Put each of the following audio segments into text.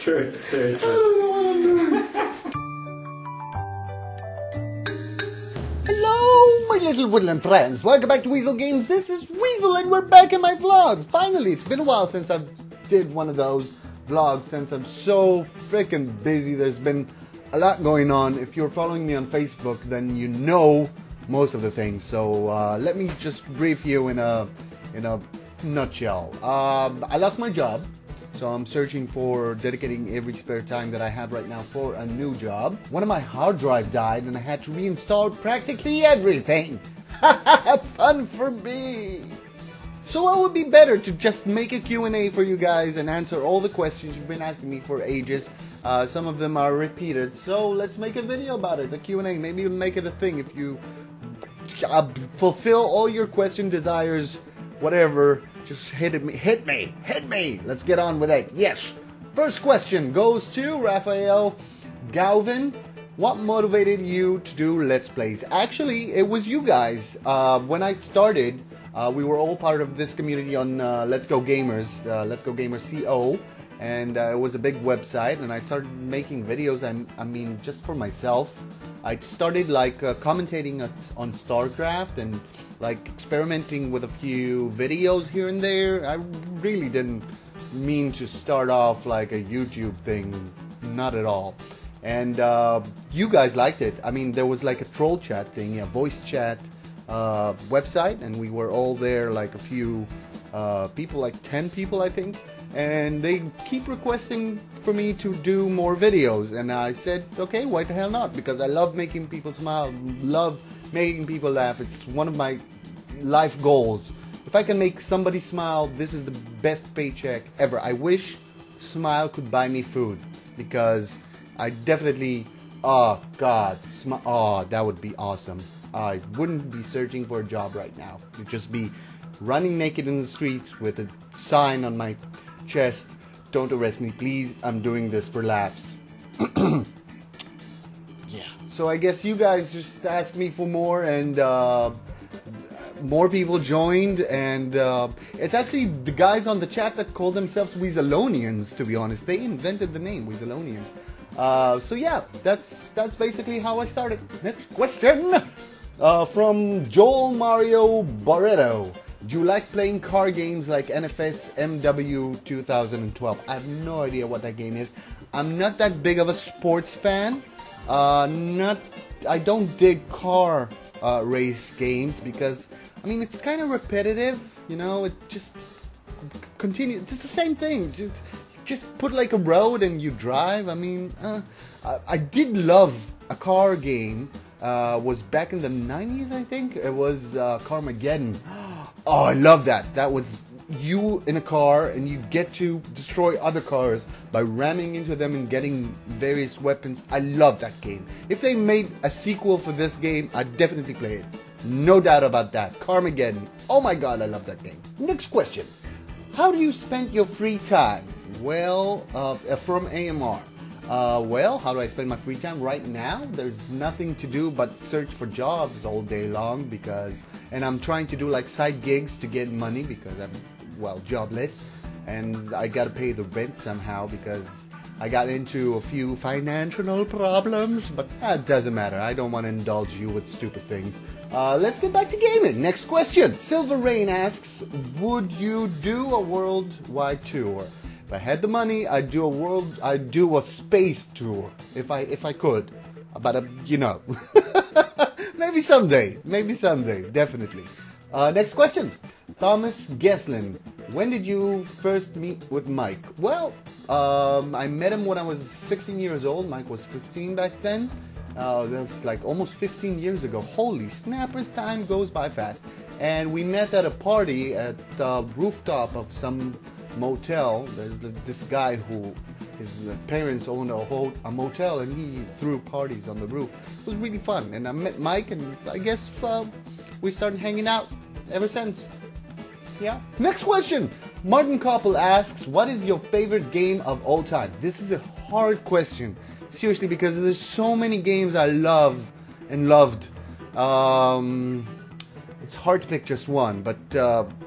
Chert, seriously. Hello, my little woodland friends. Welcome back to Weazel Games. This is Weazel, and we're back in my vlog. Finally, it's been a while since I did one of those vlogs, since I'm so freaking busy. There's been a lot going on. If you're following me on Facebook, then you know most of the things. So let me just brief you in a nutshell. I lost my job. So I'm searching for dedicating every spare time that I have right now for a new job. One of my hard drive died and I had to reinstall practically everything. Fun for me. So what would be better to just make a Q&A for you guys and answer all the questions you've been asking me for ages. Some of them are repeated, so let's make a video about it, a Q&A. Maybe we'll make it a thing if you fulfill all your question desires, whatever. Just hit me. Let's get on with it. Yes. First question goes to Raphael Galvin. What motivated you to do Let's Plays? Actually, it was you guys. When I started, we were all part of this community on Let's Go Gamers, Let's Go Gamers CO, and it was a big website, and I started making videos, I mean, just for myself. I started like commentating on StarCraft and like experimenting with a few videos here and there. I really didn't mean to start off like a YouTube thing, not at all. And you guys liked it. I mean, there was like a troll chat thing, a voice chat website, and we were all there, like a few people, like 10 people I think, and they keep requesting for me to do more videos, and I said, okay, why the hell not? Because I love making people smile, love making people laugh. It's one of my life goals. If I can make somebody smile, this is the best paycheck ever. I wish Smile could buy me food, because I definitely, oh god, oh, that would be awesome. I wouldn't be searching for a job right now. It'd just be running naked in the streets with a sign on my chest, don't arrest me please, I'm doing this for laughs. Yeah. So I guess you guys just asked me for more, and more people joined, and it's actually the guys on the chat that call themselves Weazelonians, to be honest. They invented the name Weazelonians. So yeah, that's basically how I started. Next question from Joel Mario Barreto. Do you like playing car games like NFS MW 2012? I have no idea what that game is. I'm not that big of a sports fan. I don't dig car race games because, I mean, it's kind of repetitive, you know. It just continues. It's the same thing. Just put like a road and you drive. I mean, I did love a car game. Was back in the 90s, I think. It was Carmageddon. Oh, I love that. That was you in a car and you get to destroy other cars by ramming into them and getting various weapons. I love that game. If they made a sequel for this game, I'd definitely play it. No doubt about that. Carmageddon. Oh my god, I love that game. Next question. How do you spend your free time? Well, from AMR. Well, how do I spend my free time right now? There's nothing to do but search for jobs all day long and I'm trying to do like side gigs to get money because I'm, well, jobless, and I gotta pay the rent somehow because I got into a few financial problems, but that doesn't matter. I don't want to indulge you with stupid things. Let's get back to gaming. Next question. Silver Rain asks, would you do a worldwide tour? If I had the money, I'd do a space tour if I could. But you know, maybe someday, definitely. Next question, Thomas Geslin. When did you first meet with Mike? Well, I met him when I was 16 years old. Mike was 15 back then. That was like almost 15 years ago. Holy snappers, time goes by fast. And we met at a party at the rooftop of some motel. There's this guy who his parents owned a motel, and he threw parties on the roof. It was really fun, and I met Mike, and I guess we started hanging out ever since. Yeah. Next question. Martin Koppel asks, what is your favorite game of all time? This is a hard question, seriously, because there's so many games I love and loved. It's hard to pick just one, but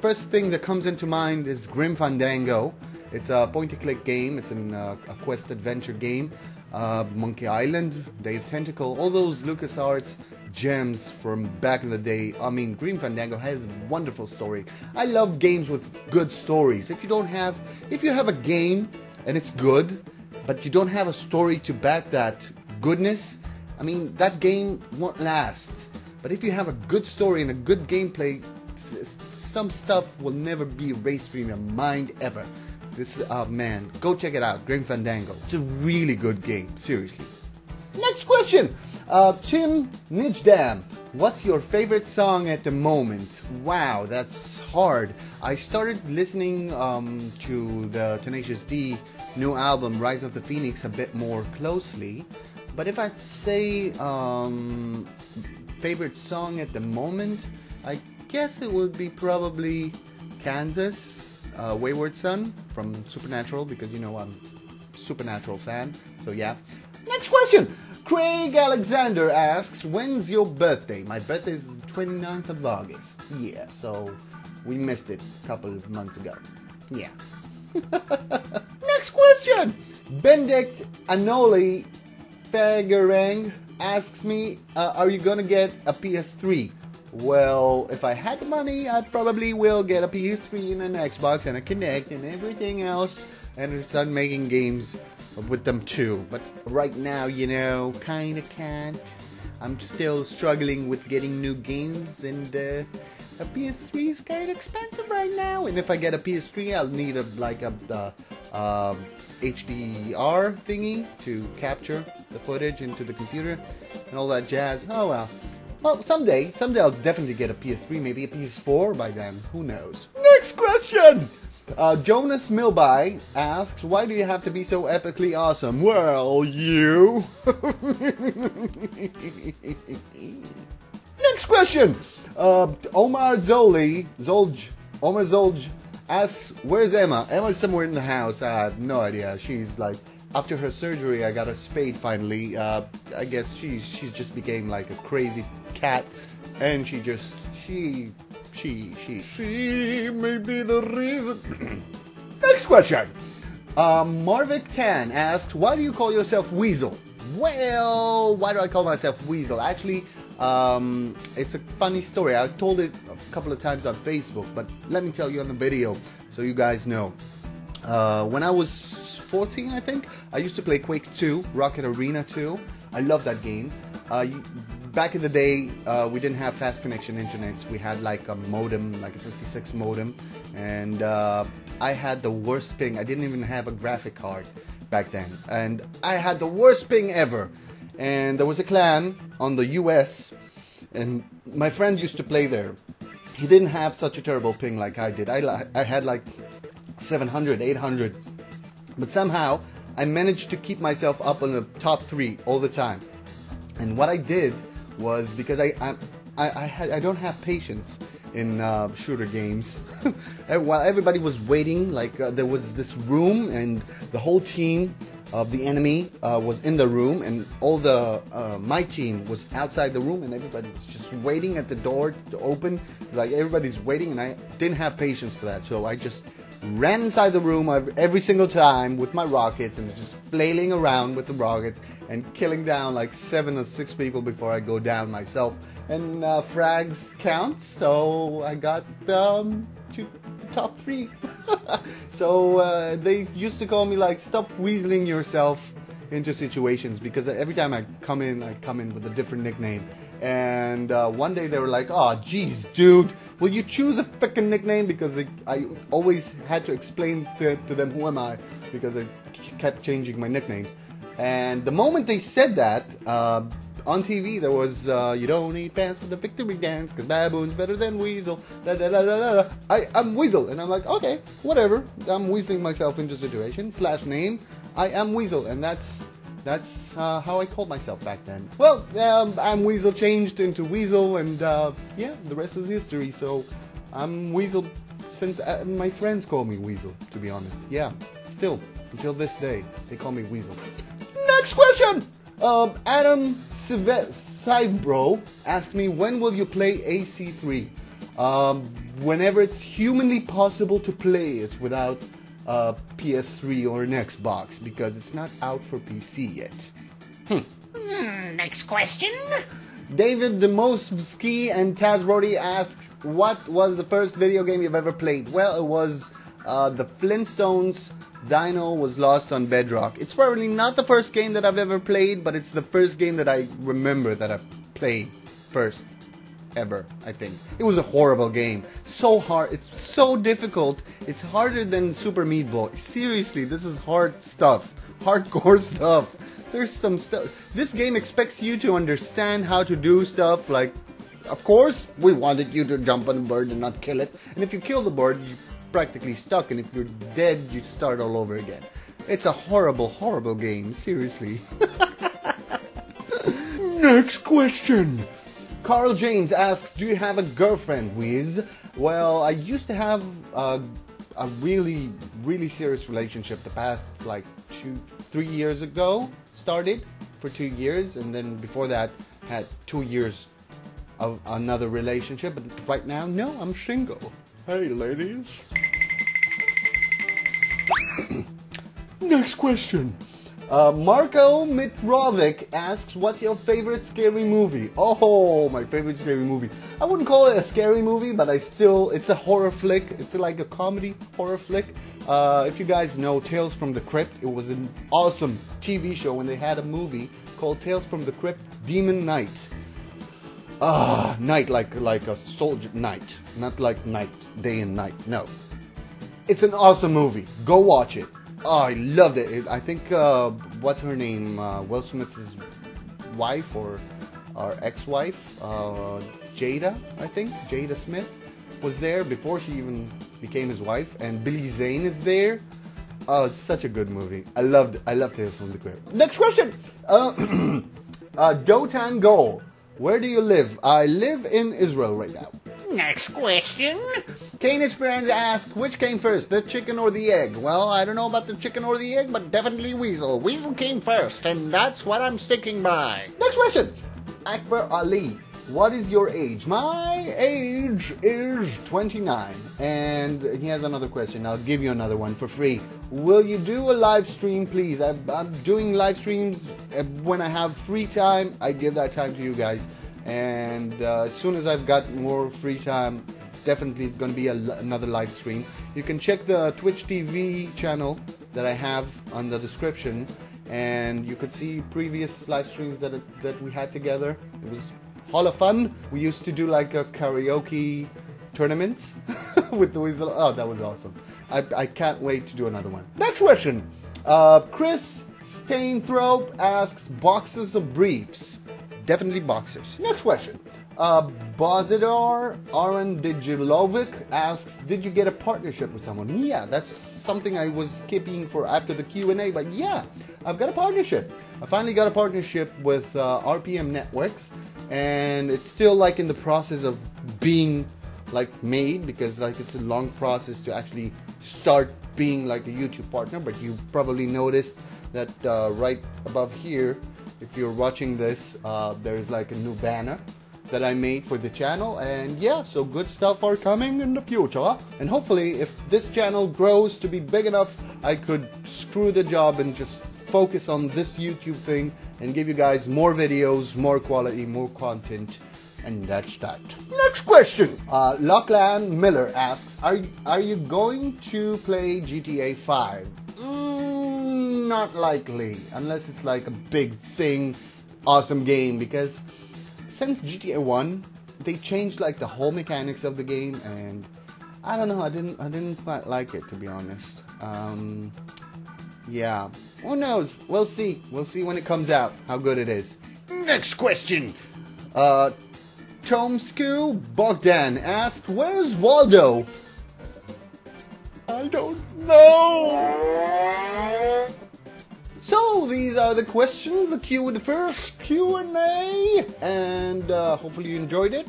first thing that comes into mind is Grim Fandango, It's a point-and-click game. It's a quest adventure game. Monkey Island, Dave Tentacle, all those LucasArts gems from back in the day. I mean, Grim Fandango has a wonderful story. I love games with good stories. If you have a game and it's good, but you don't have a story to back that goodness, I mean, that game won't last. But if you have a good story and a good gameplay, some stuff will never be erased from your mind ever. This man, go check it out, Grim Fandango. It's a really good game, seriously. Next question, Tim Nijdam. What's your favorite song at the moment? Wow, that's hard. I started listening to the Tenacious D new album, Rise of the Phoenix, a bit more closely. But if I'd say favorite song at the moment, I guess it would be probably Kansas. Wayward Son from Supernatural, because you know I'm a Supernatural fan, so yeah. Next question! Craig Alexander asks, when's your birthday? My birthday is the 29th of August. Yeah, so we missed it a couple of months ago. Yeah. Next question! Benedict Anoli Fagerang asks me, are you gonna get a PS3? Well, if I had the money, I probably will get a PS3 and an Xbox and a Kinect and everything else and start making games with them too. But right now, you know, kinda can't. I'm still struggling with getting new games, and a PS3 is kinda expensive right now. And if I get a PS3, I'll need a HDR thingy to capture the footage into the computer and all that jazz. Oh well. Well, someday I'll definitely get a PS3, maybe a PS4 by then. Who knows? Next question! Jonas Milby asks, why do you have to be so epically awesome? Well, you... Next question! Omar Zolj asks, where's Emma? Emma's somewhere in the house. I have no idea. She's like... After her surgery, I got her spayed finally. I guess she just became like a crazy cat, and she may be the reason. Next question. Marvik Tan asked, why do you call yourself Weazel? Well, why do I call myself Weazel? Actually, it's a funny story. I told it a couple of times on Facebook, but let me tell you on the video so you guys know. When I was 14, I think, I used to play Quake 2, Rocket Arena 2. I love that game. Back in the day, we didn't have fast connection internets. We had like a modem, like a 56 modem, and I had the worst ping. I didn't even have a graphic card back then, and I had the worst ping ever. And there was a clan on the US, and my friend used to play there. He didn't have such a terrible ping like I did. I had like 700, 800. But somehow, I managed to keep myself up on the top 3 all the time. And what I did was, because I don't have patience in shooter games. While everybody was waiting, like there was this room, and the whole team of the enemy was in the room, and all the my team was outside the room, and everybody was just waiting at the door to open. Like everybody's waiting, and I didn't have patience for that, so I just ran inside the room every single time with my rockets and just flailing around with the rockets and killing down like 7 or 6 people before I go down myself. And frags count, so I got to the top 3. So they used to call me like, stop weaseling yourself into situations, because every time I come in with a different nickname. And one day they were like, oh geez dude, will you choose a freaking nickname? Because I always had to explain to them who am I, because I kept changing my nicknames. And the moment they said that, on TV there was, you don't need pants for the victory dance, because baboon's better than Weasel, da, da, da, da, da. I'm Weasel. And I'm like, okay, whatever, I'm weaseling myself into situation, /name, I am Weasel. And that's how I called myself back then. Well, I'm Weasel changed into Weasel, and yeah, the rest is history. So I'm Weasel since my friends call me Weasel, to be honest. Yeah, still, until this day, they call me Weasel. Next question! Adam Sivebro asked me, when will you play AC3? Whenever it's humanly possible to play it without PS3 or an Xbox because it's not out for PC yet. Next question. David Demosky and Taz Brody asks, what was the first video game you've ever played? Well, it was the Flintstones Dino Was Lost on Bedrock. It's probably not the first game that I've ever played, but it's the first game that I remember that I played first ever, I think. It was a horrible game. So hard. It's so difficult. It's harder than Super Meat Boy. Seriously, this is hard stuff. Hardcore stuff. There's some stuff. This game expects you to understand how to do stuff like, of course, we wanted you to jump on the bird and not kill it. And if you kill the bird, you're practically stuck. And if you're dead, you start all over again. It's a horrible, horrible game. Seriously. Next question. Carl James asks, do you have a girlfriend, Wiz? Well, I used to have a really, really serious relationship the past, like, 3 years ago. Started for 2 years, and then before that, had 2 years of another relationship. But right now, no, I'm single. Hey, ladies. Next question. Marco Mitrovic asks, what's your favorite scary movie? Oh, my favorite scary movie. I wouldn't call it a scary movie, but it's a horror flick. It's like a comedy horror flick. If you guys know Tales from the Crypt, it was an awesome TV show when they had a movie called Tales from the Crypt Demon Knight. Night like a soldier night, not like night, day and night. No. It's an awesome movie. Go watch it. Oh, I loved it. I think, what's her name? Will Smith's wife or ex-wife, Jada, I think. Jada Smith was there before she even became his wife. And Billy Zane is there. Oh, it's such a good movie. I loved Tales from the Crypt. Next question. Dotan Goal. Where do you live? I live in Israel right now. Next question. Kane Esperanza asks, which came first, the chicken or the egg? Well, I don't know about the chicken or the egg, but definitely Weasel. Weasel came first, and that's what I'm sticking by. Next question. Akbar Ali, what is your age? My age is 29. And he has another question. I'll give you another one for free. Will you do a live stream, please? I'm doing live streams when I have free time. I give that time to you guys. And as soon as I've got more free time, definitely going to be another live stream. You can check the Twitch TV channel that I have on the description, and you could see previous live streams that we had together. It was a lot of fun. We used to do like a karaoke tournaments with the Weasel. Oh, that was awesome. I can't wait to do another one. Next question. Chris Stainthrope asks, boxes or briefs? Definitely boxers. Next question. Bozidar Arandijilovic asks, did you get a partnership with someone? Yeah, that's something I was keeping for after the Q&A, but yeah, I've got a partnership. I finally got a partnership with RPM Networks, and it's still like in the process of being like made, because like it's a long process to actually start being like a YouTube partner. But you probably noticed that right above here, if you're watching this, there's like a new banner that I made for the channel. And yeah, so good stuff are coming in the future. And hopefully, if this channel grows to be big enough, I could screw the job and just focus on this YouTube thing and give you guys more videos, more quality, more content. And that's that. Next question. Lachlan Miller asks, are you going to play GTA 5? Not likely, unless it's like a big thing, awesome game, because since GTA 1, they changed like the whole mechanics of the game, and I don't know, I didn't quite like it, to be honest. Yeah, who knows? We'll see when it comes out how good it is. Next question. Tomsku Bogdan asks, where's Waldo? I don't know. So these are the questions, the first Q&A, and hopefully you enjoyed it.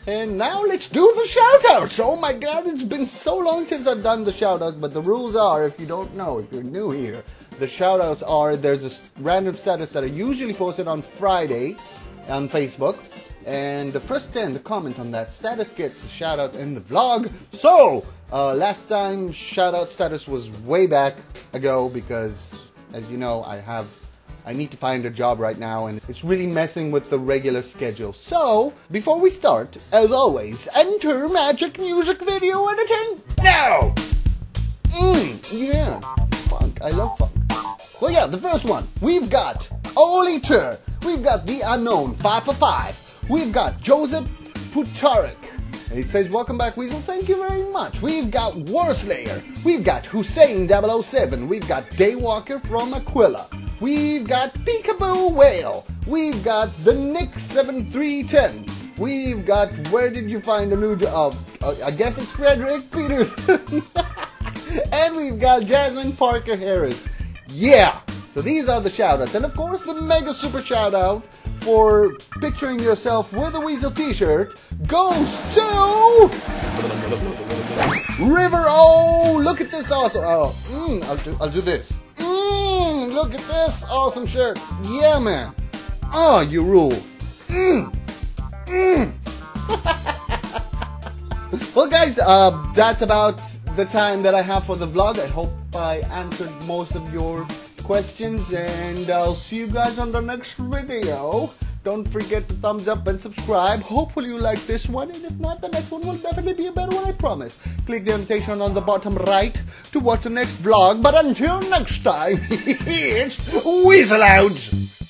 And now let's do the shoutouts. Oh my god, it's been so long since I've done the shoutouts, but the rules are, if you don't know, if you're new here, the shoutouts are, there's a random status that I usually post it on Friday on Facebook, And the first 10 to comment on that status gets a shout out in the vlog. So, last time shout out status was way back ago because, as you know, I need to find a job right now and it's really messing with the regular schedule. So, before we start, as always, enter magic music video editing now! Yeah, funk, I love funk. Well, yeah, the first one, we've got Oli Tur, we've got The Unknown 5 for 5, we've got Joseph Putarik. He says, welcome back, Weazel, thank you very much. We've got Warslayer, we've got Hussein 007, we've got Daywalker from Aquila, we've got Peekaboo Whale, we've got the Nick 7310, we've got, where did you find a new job? I guess it's Frederick Peterson. And we've got Jasmine Parker Harris. Yeah! So these are the shoutouts. And of course, the mega super shoutout for picturing yourself with a Weazel t-shirt goes to River. Oh, look at this awesome. I'll do this. Look at this awesome shirt. Yeah, man. Oh, you rule. Well, guys, that's about the time that I have for the vlog. I hope I answered most of your questions, and I'll see you guys on the next video. Don't forget to thumbs up and subscribe. Hopefully you like this one, and if not, the next one will definitely be a better one, I promise. Click the invitation on the bottom right to watch the next vlog, but until next time, it's Weazel out!